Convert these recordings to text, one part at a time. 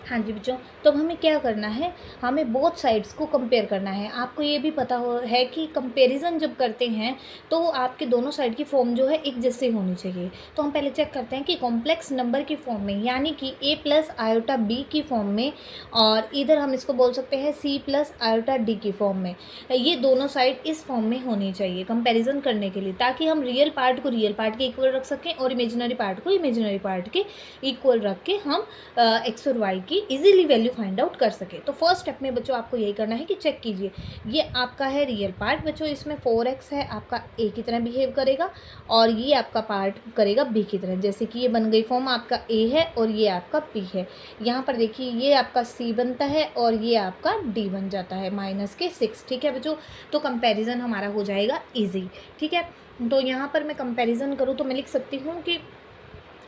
हाँ जी बच्चों, तो हमें क्या करना है, हमें बोथ साइड्स को कंपेयर करना है। आपको ये भी पता हो है कि कंपैरिजन जब करते हैं तो आपके दोनों साइड की फॉर्म जो है एक जैसी होनी चाहिए। तो हम पहले चेक करते हैं कि कॉम्प्लेक्स नंबर की फॉर्म में, यानी कि a प्लस आयोटा बी की फॉर्म में, और इधर हम इसको बोल सकते हैं c प्लस आयोटा डी की फॉर्म में, ये दोनों साइड इस फॉर्म में होनी चाहिए कंपेरिजन करने के लिए, ताकि हम रियल पार्ट को रियल पार्ट के इक्वल रख सकें और इमेजिनरी पार्ट को इमेजिनरी पार्ट के इक्वल रख के हम एक्स और वाई की इजीली वैल्यू फाइंड आउट कर सके। तो फर्स्ट स्टेप में बच्चों आपको यही करना है कि चेक कीजिए, ये आपका है रियल पार्ट बच्चों, इसमें 4x है आपका a की तरह बिहेव करेगा, और ये आपका पार्ट करेगा b की तरह। जैसे कि ये बन गई फॉर्म, आपका a है और ये आपका b है। यहाँ पर देखिए ये आपका c बनता है और ये आपका d बन जाता है -6। ठीक है बच्चों, तो कंपेरिजन हमारा हो जाएगा ईजी। ठीक है, तो यहाँ पर मैं कंपेरिजन करूँ तो मैं लिख सकती हूँ कि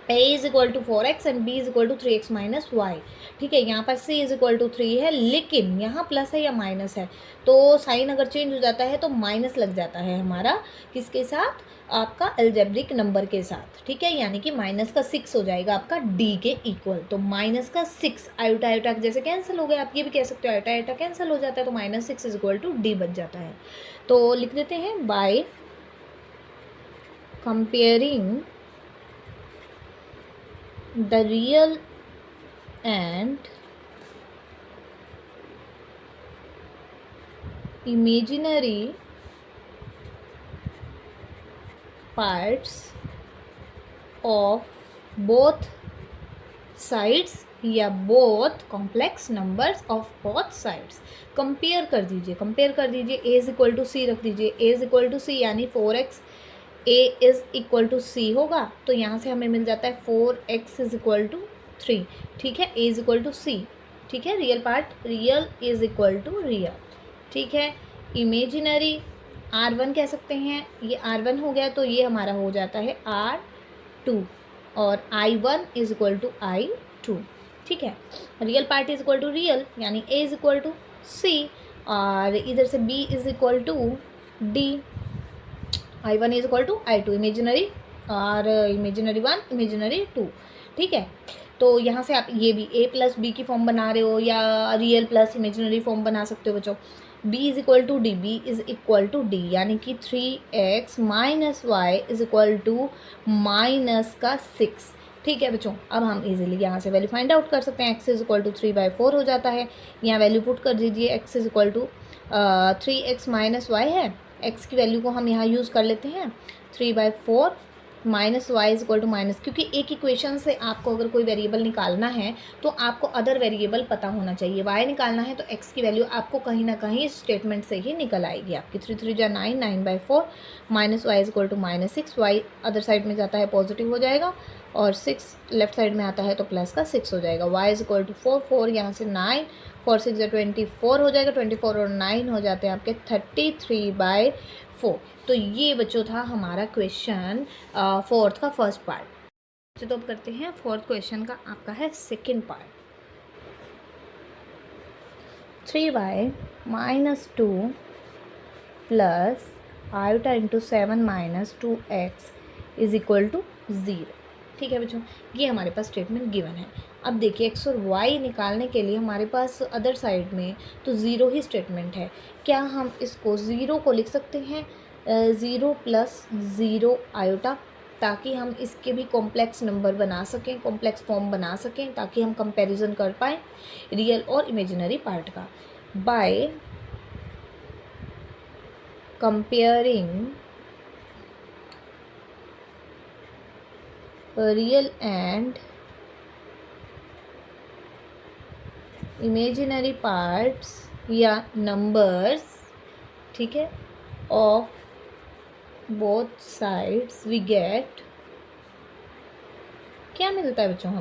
a is equal to 4x and b is equal to 3x minus Y. ठीक है, यहाँ पर c इज इक्वल टू 3 है, लेकिन यहाँ प्लस है या माइनस है, तो साइन अगर चेंज हो जाता है तो माइनस लग जाता है हमारा, किसके साथ, आपका अलजेब्रिक नंबर के साथ। ठीक है, यानी कि माइनस का 6 हो जाएगा आपका d के इक्वल। तो माइनस का 6 आयोटा आयोटा जैसे कैंसिल हो गया, आप ये भी कह सकते हो आयोटा आयोटा कैंसिल हो जाता है, तो -6 इज इक्वल टू d बच जाता है। तो लिख देते हैं, by comparing the real and imaginary parts of both sides या both complex numbers of both sides. Compare कर दीजिए, कंपेयर कर दीजिए, a is equal to C रख दीजिए, a is equal to C यानी 4x, a is equal to C होगा, तो यहाँ से हमें मिल जाता है 4x इज इक्वल टू 3। ठीक है, a is equal to C. ठीक है, real part real is equal to real. ठीक है, इमेजिनरी r1 कह सकते हैं, ये r1 हो गया, तो ये हमारा हो जाता है r2, और I1 is equal to I2। ठीक है, real part is equal to real यानी a is equal to c, और इधर से b is equal to d, I1 is equal to I2, imaginary और इमेजिनरी 1 इमेजिनरी 2। ठीक है, तो यहाँ से आप ये भी a प्लस बी की फॉर्म बना रहे हो या रियल प्लस इमेजिनरी फॉर्म बना सकते हो बच्चों। b is equal to D, b is equal to D यानी कि 3x minus Y is equal to minus का 6। ठीक है बच्चों, अब हम इजीली यहाँ से वैल्यू फाइंड आउट कर सकते हैं, x इज इक्वल टू 3/4 हो जाता है। यहाँ वैल्यू पुट कर दीजिए, x is equal to 3x minus Y है, x की वैल्यू को हम यहाँ यूज़ कर लेते हैं 3/4 minus Y is equal to minus, क्योंकि एक इक्वेशन से आपको अगर कोई वेरिएबल निकालना है तो आपको अदर वेरिएबल पता होना चाहिए। वाई निकालना है तो एक्स की वैल्यू आपको कहीं ना कहीं इस स्टेटमेंट से ही निकल आएगी आपकी। 3 3 जा 9, 9/4 minus Y is equal to -6, Y other side में जाता है पॉजिटिव हो जाएगा, और 6 लेफ्ट साइड में आता है तो प्लस का 6 हो जाएगा। वाई इज इक्वल टू 4, 4 यहाँ से 9, 4 6 24 हो जाएगा, 24 और 9 हो जाते हैं आपके 33/4। तो ये बच्चों था हमारा क्वेश्चन फोर्थ का फर्स्ट पार्ट। तो अब करते हैं फोर्थ क्वेश्चन का, आपका है second part. 3y minus 2 plus iota into 7 minus 2x is equal to 0। ठीक है बच्चों, ये हमारे पास स्टेटमेंट गिवन है। अब देखिए x और y निकालने के लिए हमारे पास अदर साइड में तो 0 ही स्टेटमेंट है। क्या हम इसको 0 को लिख सकते हैं 0 प्लस 0 आयोटा, ताकि हम इसके भी कॉम्प्लेक्स नंबर बना सकें, कॉम्प्लेक्स फॉर्म बना सकें, ताकि हम कंपैरिजन कर पाएँ रियल और इमेजिनरी पार्ट का। By comparing real and imaginary parts या नंबर्स, ठीक है, of both sides we get, क्या मिलता है बच्चों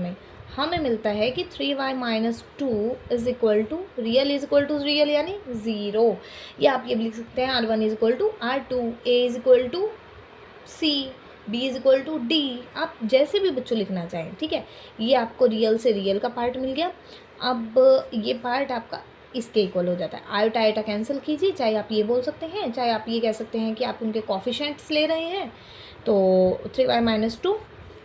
हमें मिलता है कि 3y minus 2 is equal to real is equal to real यानी 0, या आप ये भी लिख सकते हैं R1 is equal to R2, a is equal to C, b is equal to D, आप जैसे भी बच्चों लिखना चाहें। ठीक है, ये आपको रियल से रियल का पार्ट मिल गया। अब ये पार्ट आपका इसके इक्वल हो जाता है, आयोटा आयोटा कैंसिल कीजिए, चाहे आप ये बोल सकते हैं, चाहे आप ये कह सकते हैं कि आप उनके कोफिशिएंट्स ले रहे हैं। तो 3y माइनस 2,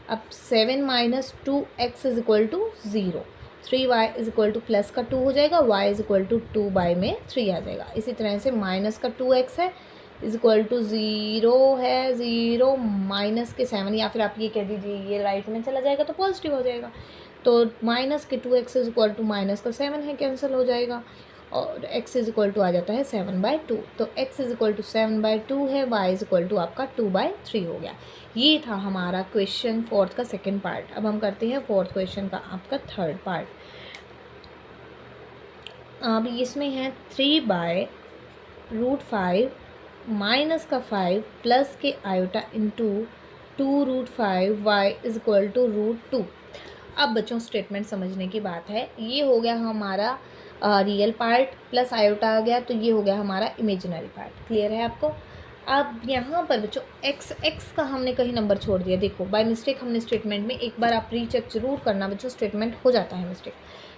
अब 7 minus 2x is equal to 0, 3y is equal to plus का 2 हो जाएगा, y इज इक्वल टू 2 में 3 आ जाएगा। इसी तरह से माइनस का 2x है इज इक्वल टू 0 है, 0 माइनस के 7, या फिर आप ये कह दीजिए ये राइट में चला जाएगा तो पॉजिटिव हो जाएगा। तो माइनस के 2x is equal to minus का 7 है, कैंसिल हो जाएगा, और x इज इक्वल टू आ जाता है 7/2। तो x इज इक्वल टू 7/2 है, y इज इक्वल टू आपका 2/3 हो गया। ये था हमारा क्वेश्चन फोर्थ का सेकंड पार्ट। अब हम करते हैं फोर्थ क्वेश्चन का आपका थर्ड पार्ट। अब इसमें है 3/√5 माइनस का 5 प्लस के iota into 2√5 y is equal to √2। अब बच्चों स्टेटमेंट समझने की बात है, ये हो गया हमारा रियल पार्ट प्लस आयोटा आ गया, तो ये हो गया हमारा इमेजिनरी पार्ट। क्लियर है आपको? अब यहाँ पर बच्चों एक्स का हमने कहीं नंबर छोड़ दिया, देखो बाय मिस्टेक हमने स्टेटमेंट में, एक बार आप रीचेक जरूर करना बच्चों, स्टेटमेंट हो जाता है मिस्टेक।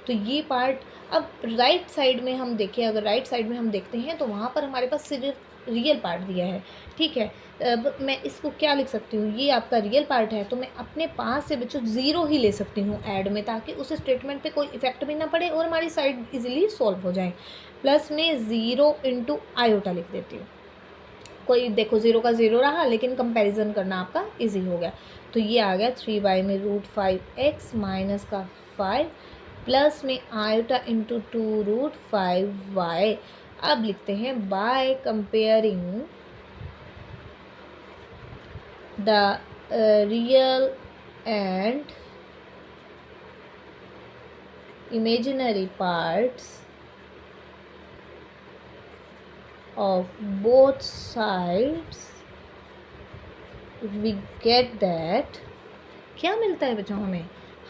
तो ये पार्ट अब राइट साइड में हम देखें, अगर राइट साइड में हम देखते हैं तो वहाँ पर हमारे पास सिर्फ रियल पार्ट दिया है, ठीक है। अब मैं इसको क्या लिख सकती हूँ, ये आपका रियल पार्ट है तो मैं अपने पास से बच्चों 0 ही ले सकती हूँ ऐड में, ताकि उस स्टेटमेंट पे कोई इफेक्ट भी ना पड़े और हमारी साइड इजीली सॉल्व हो जाए। प्लस में 0 इंटू आयोटा लिख देती हूँ, कोई देखो 0 का 0 रहा लेकिन कंपैरिजन करना आपका इजी हो गया। तो ये आ गया 3/√5x माइनस का 5 प्लस में आयोटा इंटू 2√5y। अब लिखते हैं by comparing the real and imaginary parts of both sides we get that, क्या मिलता है बच्चों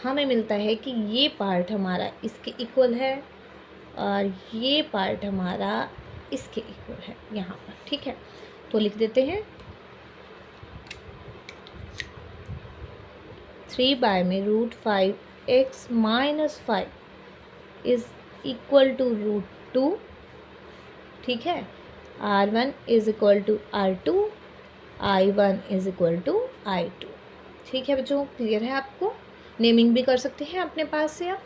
हमें मिलता है कि ये पार्ट हमारा इसके इक्वल है और ये पार्ट हमारा इसके इक्वल है यहाँ पर, ठीक है। तो लिख देते हैं 3/√5x minus 5 is equal to √2, ठीक है। R1 is equal to R2, I1 is equal to I2, ठीक है बच्चों। क्लियर है आपको? नेमिंग भी कर सकते हैं अपने पास से आप।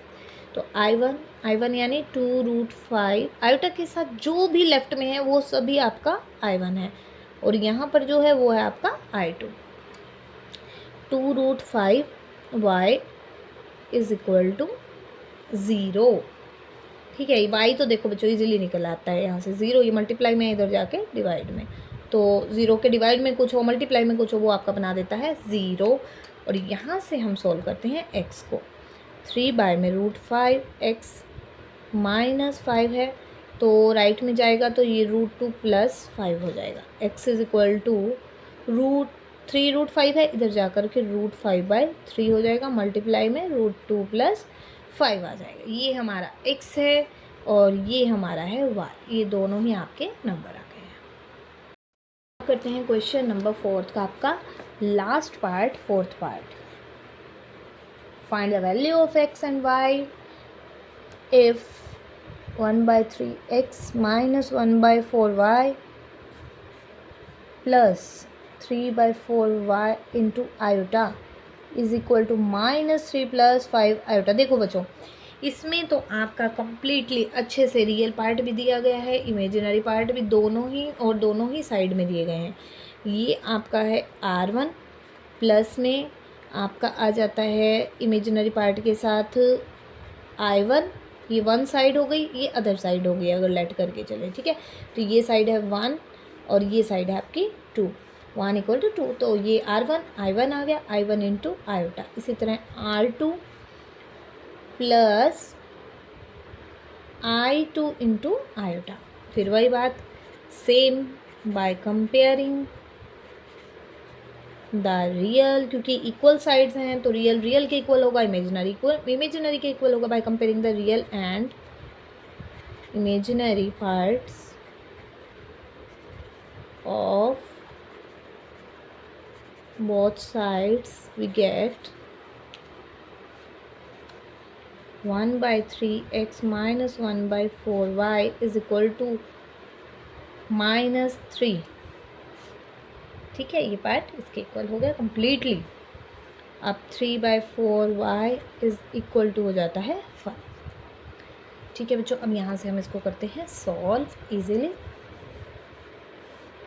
तो I1 यानी 2√5 आयोटा के साथ जो भी लेफ्ट में है वो सभी आपका I1 है, और यहाँ पर जो है वो है आपका I2। 2√5y is equal to 0, ठीक है। y तो देखो बच्चों इजीली निकल आता है यहाँ से 0, ये मल्टीप्लाई में इधर जाके डिवाइड में, तो 0 के डिवाइड में कुछ हो मल्टीप्लाई में कुछ हो वो आपका बना देता है 0। और यहाँ से हम सॉल्व करते हैं x को, 3/√5x माइनस 5 है तो राइट में जाएगा तो ये √2 प्लस 5 हो जाएगा। x इज इक्वल टू √3 है, इधर जा कर के √5/3 हो जाएगा, मल्टीप्लाई में √2 प्लस 5 आ जाएगा। ये हमारा x है और ये हमारा है y, ये दोनों ही आपके नंबर आ गए हैं। करते हैं क्वेश्चन नंबर 4 का आपका last part, fourth part. Find the value of x and y if 1/3x minus 1/4y plus 3/4y into iota is equal to -3 plus 5 iota. देखो बच्चों इसमें तो आपका कम्प्लीटली अच्छे से रियल पार्ट भी दिया गया है, इमेजिनरी पार्ट भी, दोनों ही, और दोनों ही साइड में दिए गए हैं। ये आपका है R1 प्लस में आपका आ जाता है इमेजिनरी पार्ट के साथ I1, ये वन साइड हो गई, ये अदर साइड हो गई अगर लेट करके चले, ठीक है। तो ये साइड है 1 और ये साइड है आपकी 2, 1 इक्वल टू 2, तो ये R1 I1 आ गया, I1 इंटू आयोटा। इसी तरह R2 plus I2 into iota, फिर वही बात same by comparing the real, क्योंकि इक्वल साइड्स हैं तो रियल के इक्वल होगा, इमेजिनरी के इक्वल होगा, by comparing the real and imaginary parts of both sides we get 1/3x minus 1/4y is equal to -3, ठीक है। ये पार्ट इसके इक्वल हो गया कम्प्लीटली। अब 3/4y इज़ इक्वल टू हो जाता है 5। ठीक है बच्चों, अब यहाँ से हम इसको करते हैं सॉल्व इजीली।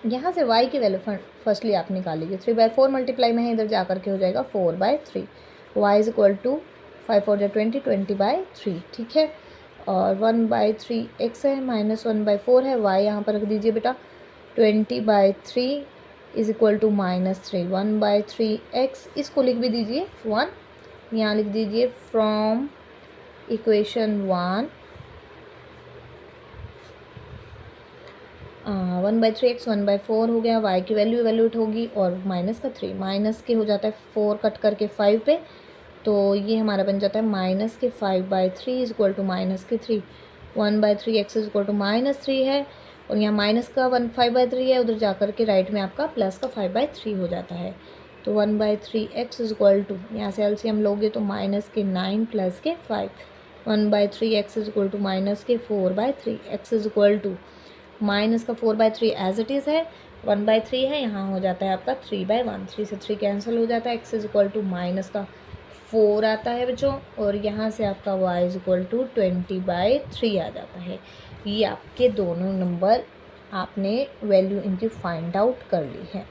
यहाँ से y की वैल्यू फर्स्टली आप निकाल लीजिए। 3/4 मल्टीप्लाई में है, इधर जा करके हो जाएगा 4/3। y is equal to 5 4 20, 20/3। ठीक है, और 1/3 x है, -1/4 है, y यहाँ पर रख दीजिए बेटा। 20/3 इज इक्वल टू -3, 1/3 x, इसको लिख भी दीजिए 1, यहाँ लिख दीजिए फ्रॉम इक्वेशन 1 1/3 x 1/4 हो गया, y की वैल्यू इवेल्यूट होगी और माइनस का 3, माइनस के हो जाता है 4 कट करके 5 पे, तो ये हमारा बन जाता है -5/3 is equal to -3। 1/3 x is equal to -3 है, और यहाँ माइनस का 5/3 है, उधर जा कर के राइट में आपका प्लस का 5/3 हो जाता है। तो 1/3 x इज इक्वल टू, यहाँ से एलसीएम लोगे तो -9 प्लस के 5, 1/3 x is equal to -4/3, x is equal to minus का 4/3 एज इट इज़ है, 1/3 है, यहाँ हो जाता है आपका 3/1, 3 से 3 कैंसिल हो जाता है, x is equal to minus का 4 आता है बच्चों, और यहाँ से आपका y इज इक्वल टू 20/3 आ जाता है। ये आपके दोनों नंबर आपने वैल्यू इनकी फाइंड आउट कर ली है।